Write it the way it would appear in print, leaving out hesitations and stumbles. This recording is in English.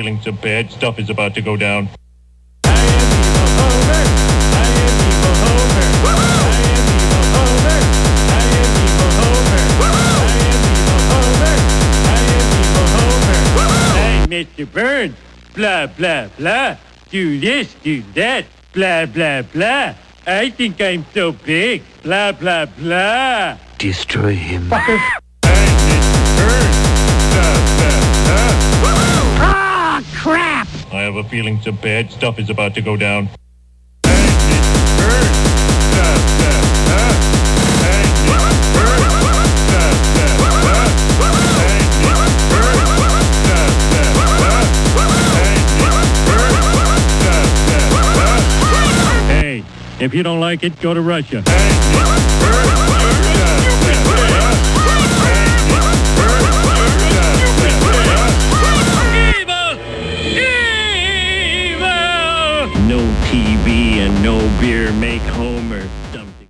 feeling some bad stuff is about to go down. Mr. Burns, blah, blah, blah. Do this, do that, blah, blah, blah. I think I'm so big, blah, blah, blah. Destroy him. Ah, crap! I have a feeling some bad stuff is about to go down. Hey, if you don't like it, go to Russia. No TV and no beer make Homer.